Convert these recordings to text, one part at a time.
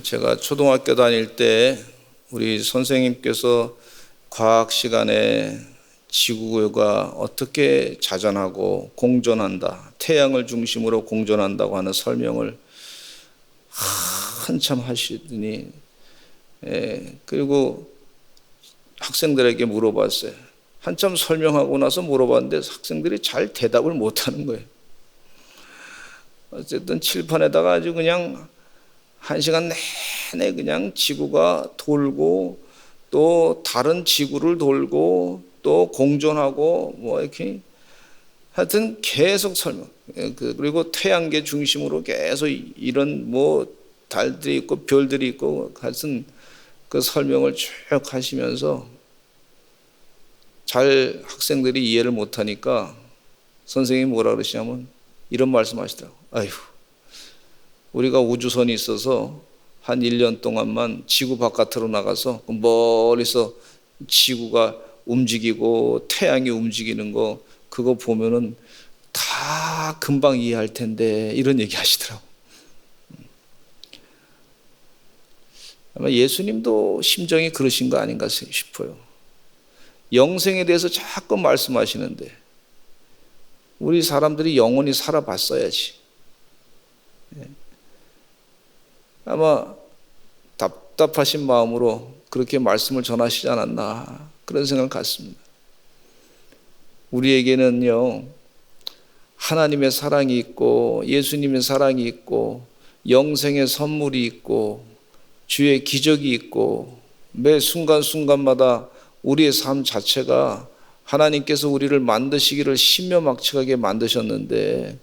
제가 초등학교 다닐 때 우리 선생님께서 과학 시간에 지구가 어떻게 자전하고 공전한다, 태양을 중심으로 공전한다고 하는 설명을 한참 하시더니, 그리고 학생들에게 물어봤어요. 한참 설명하고 나서 물어봤는데 학생들이 잘 대답을 못하는 거예요. 어쨌든 칠판에다가 아주 그냥 1시간 내내 그냥 지구가 돌고 또 다른 지구를 돌고 또 공전하고 뭐 이렇게 하여튼 계속 설명. 그리고 태양계 중심으로 계속 이런 뭐 달들이 있고 별들이 있고 하여튼 그 설명을 쭉 하시면서 잘 학생들이 이해를 못하니까 선생님이 뭐라 그러시냐면 이런 말씀 하시더라고요. 아휴, 우리가 우주선이 있어서 한 1년 동안만 지구 바깥으로 나가서 멀리서 지구가 움직이고 태양이 움직이는 거 그거 보면은 다 금방 이해할 텐데 이런 얘기 하시더라고요. 아마 예수님도 심정이 그러신 거 아닌가 싶어요. 영생에 대해서 자꾸 말씀하시는데 우리 사람들이 영원히 살아봤어야지. 아마 답답하신 마음으로 그렇게 말씀을 전하시지 않았나 그런 생각을 갖습니다. 우리에게는요, 하나님의 사랑이 있고 예수님의 사랑이 있고 영생의 선물이 있고 주의 기적이 있고 매 순간순간마다 우리의 삶 자체가 하나님께서 우리를 만드시기를 신묘막측하게 만드셨는데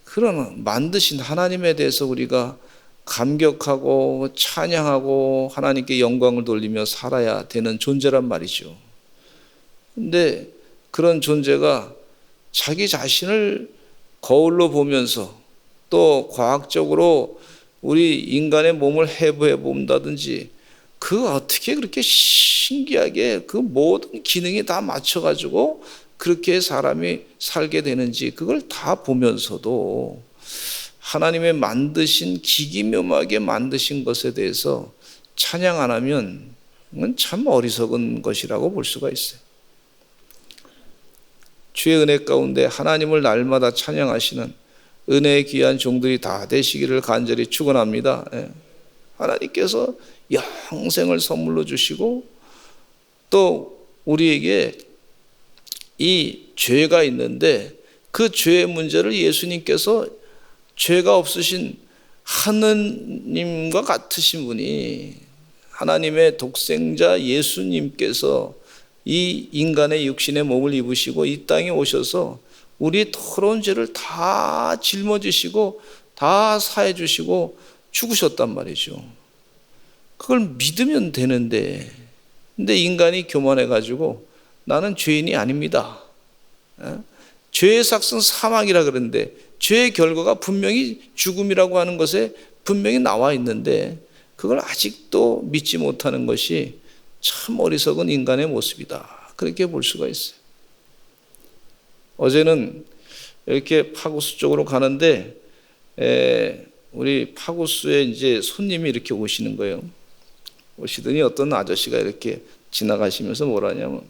그런 만드신 하나님에 대해서 우리가 감격하고 찬양하고 하나님께 영광을 돌리며 살아야 되는 존재란 말이죠. 근데 그런 존재가 자기 자신을 거울로 보면서 또 과학적으로 우리 인간의 몸을 해부해 본다든지 그 어떻게 그렇게 신기하게 그 모든 기능이 다 맞춰가지고 그렇게 사람이 살게 되는지 그걸 다 보면서도 하나님의 만드신 기기묘하게 만드신 것에 대해서 찬양 안 하면 그건 참 어리석은 것이라고 볼 수가 있어요. 주의 은혜 가운데 하나님을 날마다 찬양하시는 은혜의 귀한 종들이 다 되시기를 간절히 축원합니다. 하나님께서 영생을 선물로 주시고 또 우리에게 이 죄가 있는데 그 죄의 문제를 예수님께서 죄가 없으신 하느님과 같으신 분이 하나님의 독생자 예수님께서 이 인간의 육신의 몸을 입으시고 이 땅에 오셔서 우리 더러운 죄를 다 짊어지시고 다 사해 주시고 죽으셨단 말이죠. 그걸 믿으면 되는데 근데 인간이 교만해가지고 나는 죄인이 아닙니다. 죄의 삭은 사망이라 그러는데 죄의 결과가 분명히 죽음이라고 하는 것에 분명히 나와 있는데 그걸 아직도 믿지 못하는 것이 참 어리석은 인간의 모습이다. 그렇게 볼 수가 있어요. 어제는 이렇게 파고수 쪽으로 가는데 우리 파고수에 이제 손님이 이렇게 오시는 거예요. 오시더니 어떤 아저씨가 이렇게 지나가시면서 뭐라냐면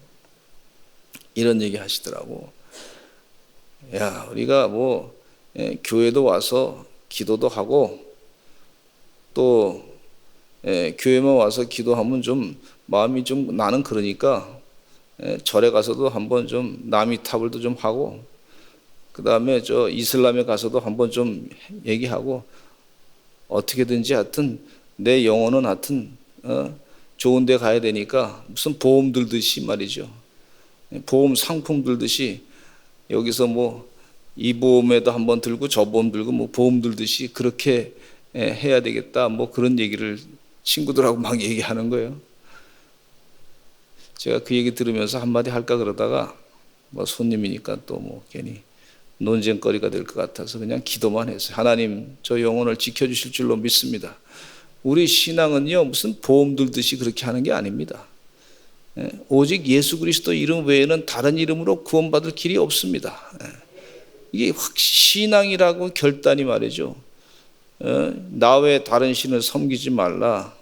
이런 얘기 하시더라고. 야, 우리가 뭐 교회도 와서 기도도 하고 또 교회만 와서 기도하면 좀 마음이 좀 나는 그러니까 절에 가서도 한번 좀 나미타불도 좀 하고 그 다음에 저 이슬람에 가서도 한번 좀 얘기하고 어떻게든지 하여튼 내 영혼은 하여튼 좋은 데 가야 되니까 무슨 보험 들듯이 말이죠. 보험 상품 들듯이 여기서 뭐 이 보험에도 한번 들고 저 보험 들고 뭐 보험 들듯이 그렇게 해야 되겠다 뭐 그런 얘기를 친구들하고 막 얘기하는 거예요. 제가 그 얘기 들으면서 한마디 할까 그러다가 뭐 손님이니까 또 뭐 괜히 논쟁거리가 될 것 같아서 그냥 기도만 했어요. 하나님 저 영혼을 지켜주실 줄로 믿습니다. 우리 신앙은요 무슨 보험 들듯이 그렇게 하는 게 아닙니다. 오직 예수 그리스도 이름 외에는 다른 이름으로 구원받을 길이 없습니다. 이게 신앙이라고 결단이 말이죠. 나 외에 다른 신을 섬기지 말라.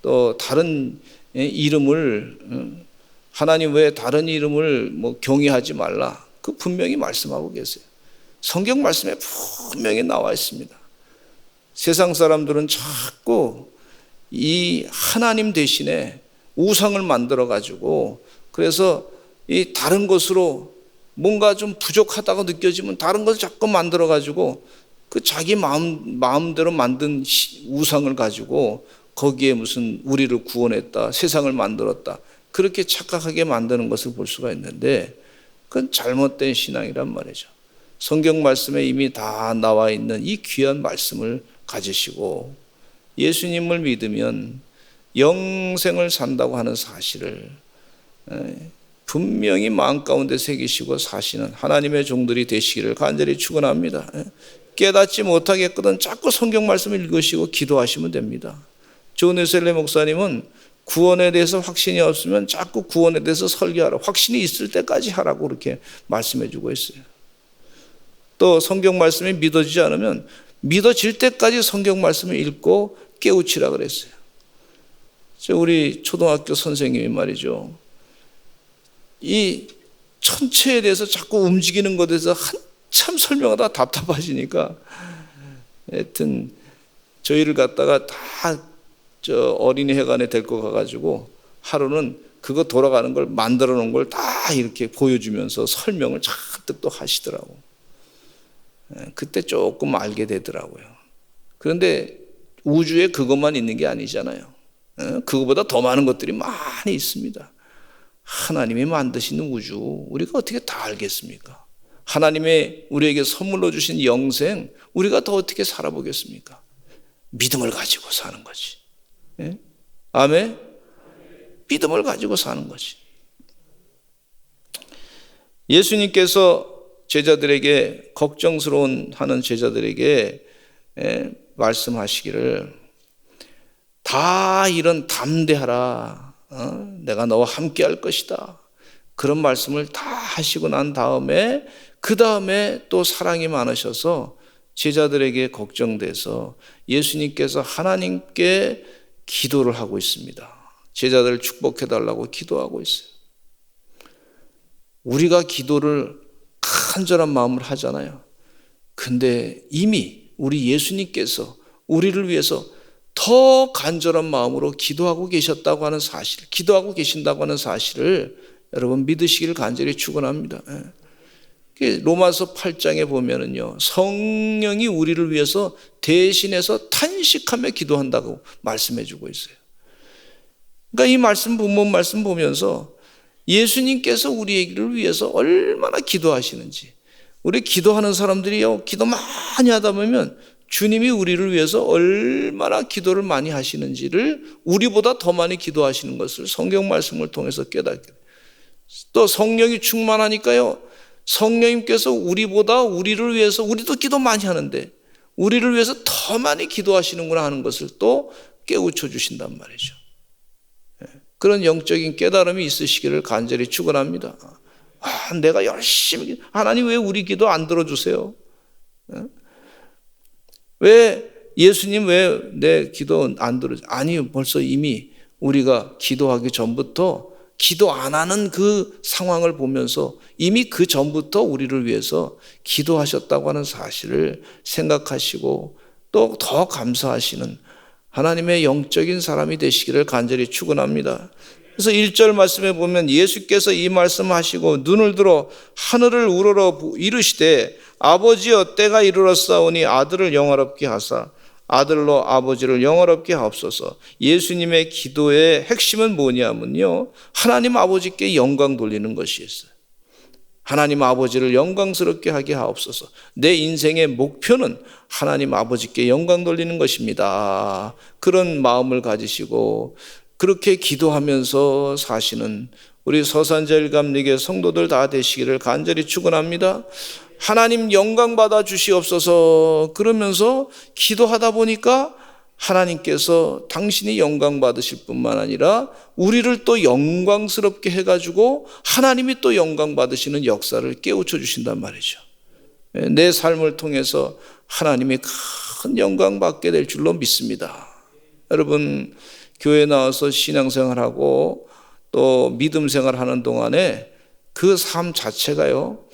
또 다른 이름을 하나님 외에 다른 이름을 경외하지 말라. 그 분명히 말씀하고 계세요. 성경 말씀에 분명히 나와 있습니다. 세상 사람들은 자꾸 이 하나님 대신에 우상을 만들어 가지고 그래서 이 다른 것으로 뭔가 좀 부족하다고 느껴지면 다른 것을 자꾸 만들어 가지고 그 자기 마음대로 만든 우상을 가지고 거기에 무슨 우리를 구원했다, 세상을 만들었다, 그렇게 착각하게 만드는 것을 볼 수가 있는데 그건 잘못된 신앙이란 말이죠. 성경 말씀에 이미 다 나와 있는 이 귀한 말씀을 가지시고 예수님을 믿으면 영생을 산다고 하는 사실을 분명히 마음 가운데 새기시고 사시는 하나님의 종들이 되시기를 간절히 축원합니다. 깨닫지 못하겠거든 자꾸 성경 말씀을 읽으시고 기도하시면 됩니다. 존 웨슬리 목사님은 구원에 대해서 확신이 없으면 자꾸 구원에 대해서 설교하라, 확신이 있을 때까지 하라고 그렇게 말씀해 주고 있어요. 또 성경 말씀이 믿어지지 않으면 믿어질 때까지 성경 말씀을 읽고 깨우치라 그랬어요. 우리 초등학교 선생님이 말이죠, 이 천체에 대해서 자꾸 움직이는 것에 대해서 한참 설명하다 답답하시니까 하여튼 저희를 갖다가 다 어린이회관에 데리고 가가지고 하루는 그거 돌아가는 걸 만들어 놓은 걸 다 이렇게 보여주면서 설명을 잔뜩 또 하시더라고. 그때 조금 알게 되더라고요. 그런데 우주에 그것만 있는 게 아니잖아요. 그거보다 더 많은 것들이 많이 있습니다. 하나님이 만드신 우주 우리가 어떻게 다 알겠습니까? 하나님의 우리에게 선물로 주신 영생 우리가 더 어떻게 살아보겠습니까? 믿음을 가지고 사는 거지. 아멘? 믿음을 가지고 사는 거지. 예수님께서 제자들에게 걱정스러운 하는 제자들에게 말씀하시기를 다 이런 담대하라, 내가 너와 함께 할 것이다, 그런 말씀을 다 하시고 난 다음에 그 다음에 또 사랑이 많으셔서 제자들에게 걱정돼서 예수님께서 하나님께 기도를 하고 있습니다. 제자들을 축복해달라고 기도하고 있어요. 우리가 기도를 간절한 마음을 하잖아요. 근데 이미 우리 예수님께서 우리를 위해서 더 간절한 마음으로 기도하고 계셨다고 하는 사실, 기도하고 계신다고 하는 사실을 여러분 믿으시기를 간절히 축원합니다. 로마서 8장에 보면은요, 성령이 우리를 위해서 대신해서 탄식하며 기도한다고 말씀해 주고 있어요. 그러니까 이 말씀, 본문 말씀 보면서 예수님께서 우리를 위해서 얼마나 기도하시는지, 우리 기도하는 사람들이요, 기도 많이 하다 보면 주님이 우리를 위해서 얼마나 기도를 많이 하시는지를 우리보다 더 많이 기도하시는 것을 성경 말씀을 통해서 깨닫게 돼요. 또 성령이 충만하니까요, 성령님께서 우리보다 우리를 위해서, 우리도 기도 많이 하는데 우리를 위해서 더 많이 기도하시는구나 하는 것을 또 깨우쳐 주신단 말이죠. 그런 영적인 깨달음이 있으시기를 간절히 축원합니다. 내가 열심히, 하나님 왜 우리 기도 안 들어주세요? 왜 예수님 왜 내 기도 안 들어주세요? 아니, 벌써 이미 우리가 기도하기 전부터 기도 안 하는 그 상황을 보면서 이미 그 전부터 우리를 위해서 기도하셨다고 하는 사실을 생각하시고 또 더 감사하시는 하나님의 영적인 사람이 되시기를 간절히 축원합니다. 그래서 1절 말씀에 보면 예수께서 이 말씀하시고 눈을 들어 하늘을 우러러 이르시되 아버지여 때가 이르렀사오니 아들을 영화롭게 하사 아들로 아버지를 영화롭게 하옵소서. 예수님의 기도의 핵심은 뭐냐면요, 하나님 아버지께 영광 돌리는 것이었어요. 하나님 아버지를 영광스럽게 하게 하옵소서. 내 인생의 목표는 하나님 아버지께 영광 돌리는 것입니다. 그런 마음을 가지시고 그렇게 기도하면서 사시는 우리 서산제일감리교 성도들 다 되시기를 간절히 축원합니다. 하나님 영광 받아 주시옵소서. 그러면서 기도하다 보니까 하나님께서 당신이 영광 받으실 뿐만 아니라 우리를 또 영광스럽게 해가지고 하나님이 또 영광 받으시는 역사를 깨우쳐 주신단 말이죠. 내 삶을 통해서 하나님이 큰 영광 받게 될 줄로 믿습니다. 여러분, 교회 나와서 신앙생활하고 또 믿음 생활하는 동안에 그 삶 자체가요,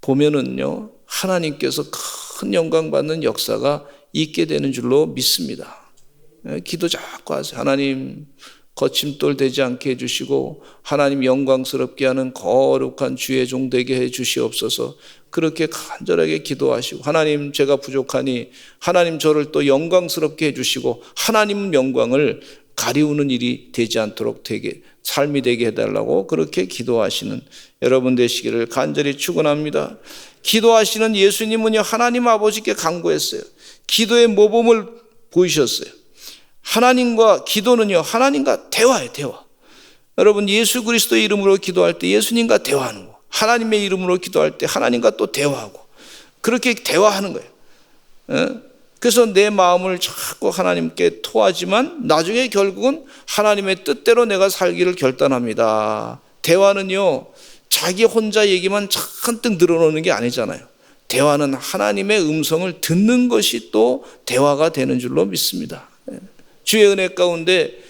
보면은요, 하나님께서 큰 영광 받는 역사가 있게 되는 줄로 믿습니다. 기도 자꾸 하세요. 하나님, 거침돌 되지 않게 해주시고 하나님 영광스럽게 하는 거룩한 주의 종 되게 해주시옵소서. 그렇게 간절하게 기도하시고, 하나님, 제가 부족하니 하나님 저를 또 영광스럽게 해주시고 하나님 영광을 가리우는 일이 되지 않도록 되게 삶이 되게 해달라고 그렇게 기도하시는 여러분 되시기를 간절히 축원합니다. 기도하시는 예수님은요, 하나님 아버지께 간구했어요. 기도의 모범을 보이셨어요. 하나님과 기도는요, 하나님과 대화예요, 대화. 여러분, 예수 그리스도의 이름으로 기도할 때 예수님과 대화하는 거, 하나님의 이름으로 기도할 때 하나님과 또 대화하고, 그렇게 대화하는 거예요. 그래서 내 마음을 자꾸 하나님께 토하지만 나중에 결국은 하나님의 뜻대로 내가 살기를 결단합니다. 대화는요, 자기 혼자 얘기만 잔뜩 늘어놓는 게 아니잖아요. 대화는 하나님의 음성을 듣는 것이 또 대화가 되는 줄로 믿습니다. 주의 은혜 가운데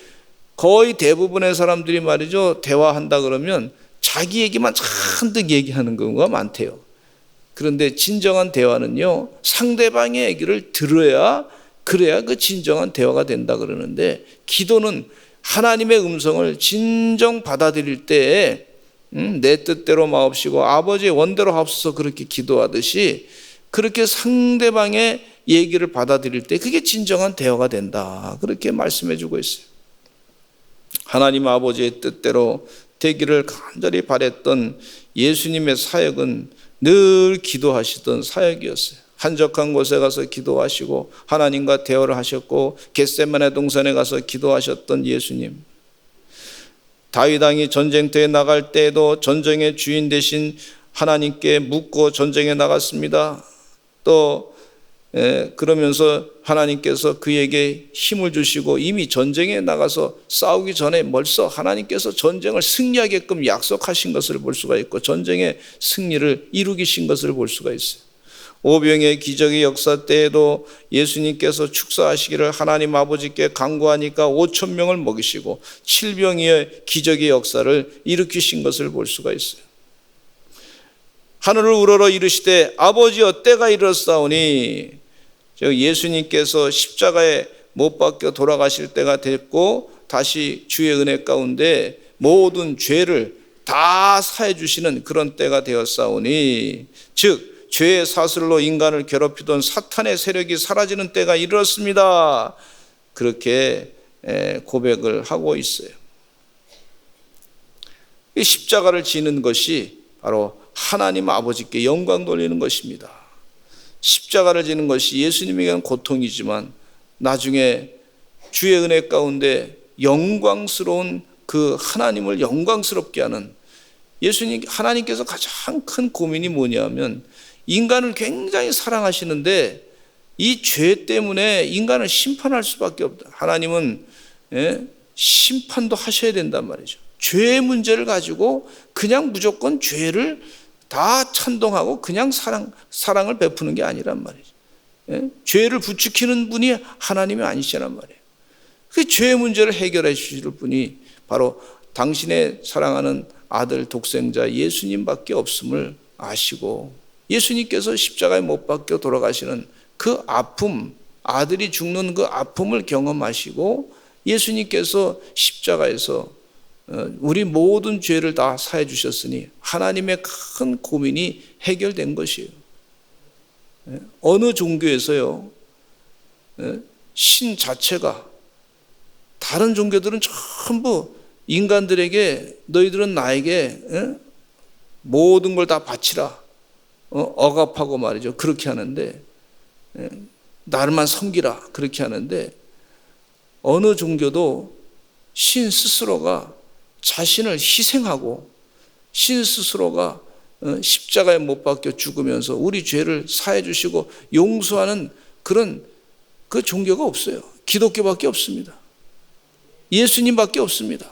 거의 대부분의 사람들이 말이죠, 대화한다 그러면 자기 얘기만 잔뜩 얘기하는 경우가 많대요. 그런데 진정한 대화는요, 상대방의 얘기를 들어야, 그래야 그 진정한 대화가 된다 그러는데, 기도는 하나님의 음성을 진정 받아들일 때에 내 뜻대로 마옵시고 아버지의 원대로 하옵소서 그렇게 기도하듯이, 그렇게 상대방의 얘기를 받아들일 때 그게 진정한 대화가 된다, 그렇게 말씀해 주고 있어요. 하나님 아버지의 뜻대로 되기를 간절히 바랬던 예수님의 사역은 늘 기도하시던 사역이었어요. 한적한 곳에 가서 기도하시고 하나님과 대화를 하셨고, 겟세마네 동산에 가서 기도하셨던 예수님, 다윗 왕이 전쟁터에 나갈 때에도 전쟁의 주인 되신 하나님께 묻고 전쟁에 나갔습니다. 또 그러면서 하나님께서 그에게 힘을 주시고 이미 전쟁에 나가서 싸우기 전에 벌써 하나님께서 전쟁을 승리하게끔 약속하신 것을 볼 수가 있고, 전쟁의 승리를 이루기신 것을 볼 수가 있어요. 오병의 기적의 역사 때에도 예수님께서 축사하시기를 하나님 아버지께 간구하니까 5천 명을 먹이시고 7병의 기적의 역사를 일으키신 것을 볼 수가 있어요. 하늘을 우러러 이르시되 아버지여 때가 이르렀사오니, 예수님께서 십자가에 못 박혀 돌아가실 때가 됐고 다시 주의 은혜 가운데 모든 죄를 다 사해 주시는 그런 때가 되었사오니, 즉 죄의 사슬로 인간을 괴롭히던 사탄의 세력이 사라지는 때가 이르렀습니다. 그렇게 고백을 하고 있어요. 이 십자가를 지는 것이 바로 하나님 아버지께 영광 돌리는 것입니다. 십자가를 지는 것이 예수님에게는 고통이지만 나중에 주의 은혜 가운데 영광스러운 그 하나님을 영광스럽게 하는, 예수님, 하나님께서 가장 큰 고민이 뭐냐면 인간을 굉장히 사랑하시는데 이 죄 때문에 인간을 심판할 수밖에 없다. 하나님은 심판도 하셔야 된단 말이죠. 죄의 문제를 가지고 그냥 무조건 죄를 다 찬동하고 그냥 사랑을 베푸는 게 아니란 말이죠. 죄를 부추기는 분이 하나님이 아니시란 말이에요. 그 죄의 문제를 해결해 주실 분이 바로 당신의 사랑하는 아들 독생자 예수님밖에 없음을 아시고, 예수님께서 십자가에 못 박혀 돌아가시는 그 아픔, 아들이 죽는 그 아픔을 경험하시고 예수님께서 십자가에서 우리 모든 죄를 다 사해 주셨으니 하나님의 큰 고민이 해결된 것이에요. 어느 종교에서요, 신 자체가, 다른 종교들은 전부 인간들에게 너희들은 나에게 모든 걸 다 바치라, 억압하고 말이죠, 그렇게 하는데, 나를만 섬기라 그렇게 하는데, 어느 종교도 신 스스로가 자신을 희생하고 신 스스로가 십자가에 못 박혀 죽으면서 우리 죄를 사해 주시고 용서하는 그런 그 종교가 없어요. 기독교밖에 없습니다. 예수님밖에 없습니다.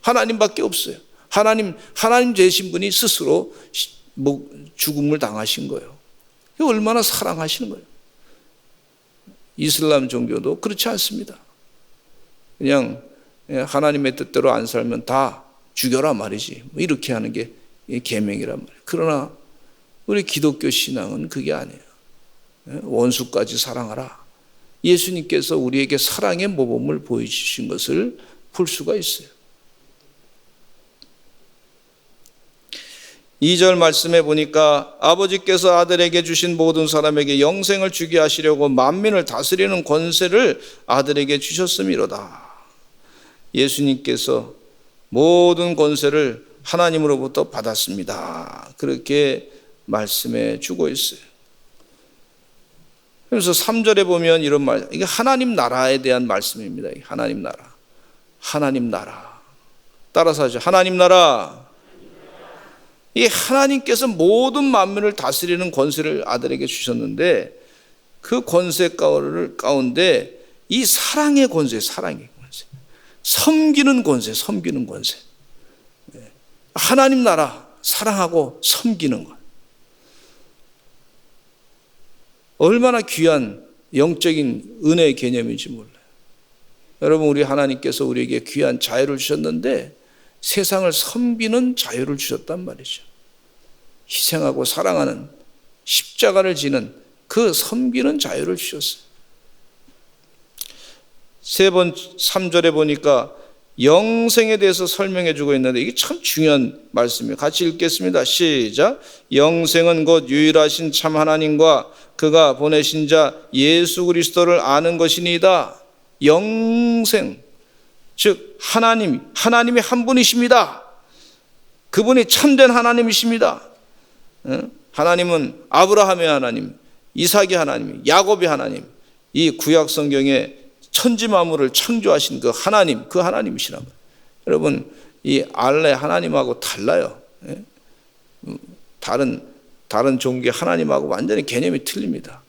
하나님밖에 없어요. 하나님 되신 분이 스스로 죽음을 당하신 거예요. 얼마나 사랑하시는 거예요. 이슬람 종교도 그렇지 않습니다. 그냥 하나님의 뜻대로 안 살면 다 죽여라 말이지. 이렇게 하는 게 계명이란 말이에요. 그러나 우리 기독교 신앙은 그게 아니에요. 원수까지 사랑하라. 예수님께서 우리에게 사랑의 모범을 보여주신 것을 볼 수가 있어요. 2절 말씀에 보니까 아버지께서 아들에게 주신 모든 사람에게 영생을 주게 하시려고 만민을 다스리는 권세를 아들에게 주셨음이로다. 예수님께서 모든 권세를 하나님으로부터 받았습니다. 그렇게 말씀해 주고 있어요. 그래서 3절에 보면 이런 말, 이게 하나님 나라에 대한 말씀입니다. 하나님 나라. 하나님 나라. 따라서 하죠. 하나님 나라. 이 하나님께서 모든 만민을 다스리는 권세를 아들에게 주셨는데 그 권세 가운데 이 사랑의 권세, 사랑의 권세. 섬기는 권세, 섬기는 권세. 하나님 나라, 사랑하고 섬기는 것. 얼마나 귀한 영적인 은혜의 개념인지 몰라요. 여러분, 우리 하나님께서 우리에게 귀한 자유를 주셨는데 세상을 섬기는 자유를 주셨단 말이죠. 희생하고 사랑하는, 십자가를 지는 그 섬기는 자유를 주셨어요. 3절에 보니까 영생에 대해서 설명해 주고 있는데 이게 참 중요한 말씀이에요. 같이 읽겠습니다. 시작. 영생은 곧 유일하신 참 하나님과 그가 보내신 자 예수 그리스도를 아는 것이니이다. 영생, 즉 하나님이 한 분이십니다. 그분이 참된 하나님이십니다. 하나님은 아브라함의 하나님, 이삭의 하나님, 야곱의 하나님, 이 구약 성경에 천지 만물을 창조하신 그 하나님이시란 말이에요. 여러분, 이 알레 하나님하고 달라요. 다른 종교의 하나님하고 완전히 개념이 틀립니다.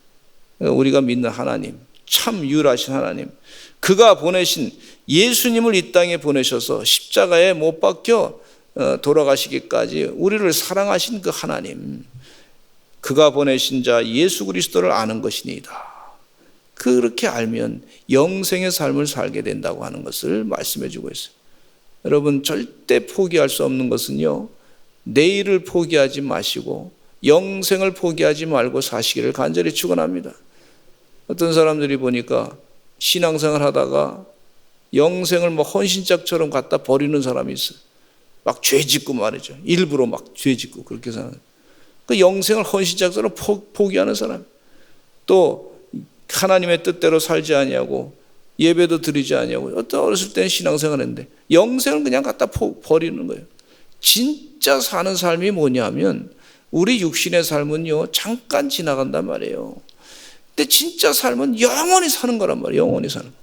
우리가 믿는 하나님, 참 유일하신 하나님, 그가 보내신 예수님을 이 땅에 보내셔서 십자가에 못 박혀 돌아가시기까지 우리를 사랑하신 그 하나님, 그가 보내신 자 예수 그리스도를 아는 것이니이다. 그렇게 알면 영생의 삶을 살게 된다고 하는 것을 말씀해 주고 있어요. 여러분, 절대 포기할 수 없는 것은요, 내일을 포기하지 마시고 영생을 포기하지 말고 사시기를 간절히 축원합니다. 어떤 사람들이 보니까 신앙생활 하다가 영생을 뭐 헌신짝처럼 갖다 버리는 사람이 있어요. 막 죄짓고 말이죠. 일부러 막 죄짓고 그렇게 사는. 그 영생을 헌신짝처럼 포기하는 사람. 또 하나님의 뜻대로 살지 아니하고 예배도 드리지 아니하고 어렸을 때는 신앙생활 했는데 영생을 그냥 갖다 버리는 거예요. 진짜 사는 삶이 뭐냐면 우리 육신의 삶은요 잠깐 지나간단 말이에요. 근데 진짜 삶은 영원히 사는 거란 말이에요. 영원히 사는 거.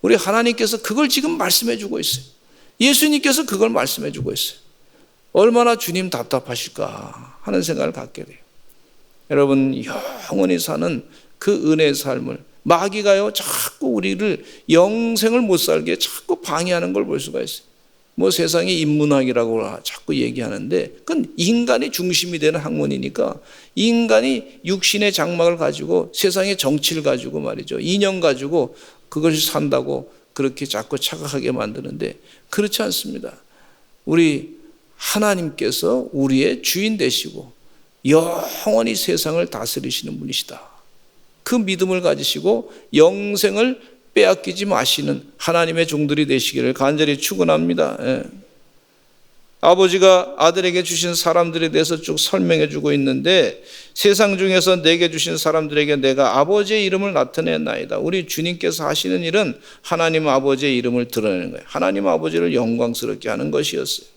우리 하나님께서 그걸 지금 말씀해 주고 있어요. 예수님께서 그걸 말씀해 주고 있어요. 얼마나 주님 답답하실까 하는 생각을 갖게 돼요. 여러분, 영원히 사는 그 은혜의 삶을 마귀가요 자꾸 우리를 영생을 못 살게 자꾸 방해하는 걸 볼 수가 있어요. 뭐 세상에 인문학이라고 자꾸 얘기하는데 그건 인간이 중심이 되는 학문이니까 인간이 육신의 장막을 가지고 세상의 정치를 가지고 말이죠, 이념 가지고 그것이 산다고 그렇게 자꾸 착각하게 만드는데 그렇지 않습니다. 우리 하나님께서 우리의 주인 되시고 영원히 세상을 다스리시는 분이시다. 그 믿음을 가지시고 영생을 빼앗기지 마시는 하나님의 종들이 되시기를 간절히 축원합니다. 아버지가 아들에게 주신 사람들에 대해서 쭉 설명해 주고 있는데 세상 중에서 내게 주신 사람들에게 내가 아버지의 이름을 나타내나이다. 우리 주님께서 하시는 일은 하나님 아버지의 이름을 드러내는 거예요. 하나님 아버지를 영광스럽게 하는 것이었어요.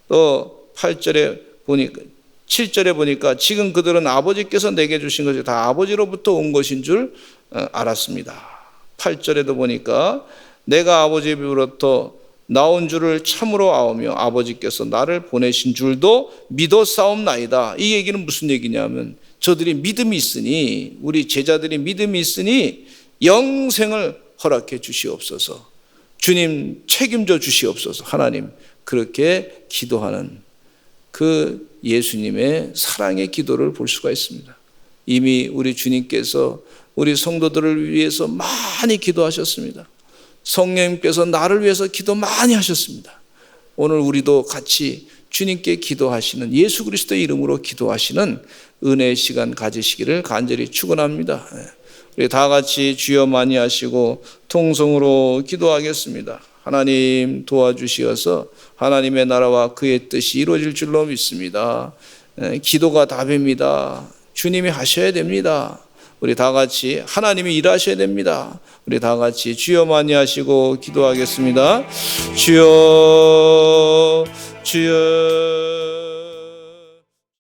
또 7절에 보니까 지금 그들은 아버지께서 내게 주신 것이 다 아버지로부터 온 것인 줄 알았습니다. 8절에도 보니까 내가 아버지 입으로부터 나온 줄을 참으로 아오며 아버지께서 나를 보내신 줄도 믿어 싸움나이다. 이 얘기는 무슨 얘기냐면 저들이 믿음이 있으니, 우리 제자들이 믿음이 있으니 영생을 허락해 주시옵소서, 주님 책임져 주시옵소서, 하나님, 그렇게 기도하는 그 예수님의 사랑의 기도를 볼 수가 있습니다. 이미 우리 주님께서 우리 성도들을 위해서 많이 기도하셨습니다. 성령님께서 나를 위해서 기도 많이 하셨습니다. 오늘 우리도 같이 주님께 기도하시는, 예수 그리스도의 이름으로 기도하시는 은혜의 시간 가지시기를 간절히 축원합니다. 우리 다 같이 주여 많이 하시고 통성으로 기도하겠습니다. 하나님 도와주시어서 하나님의 나라와 그의 뜻이 이루어질 줄로 믿습니다. 기도가 답입니다. 주님이 하셔야 됩니다. 우리 다 같이 하나님이 일하셔야 됩니다. 우리 다 같이 주여 많이 하시고 기도하겠습니다. 주여, 주여.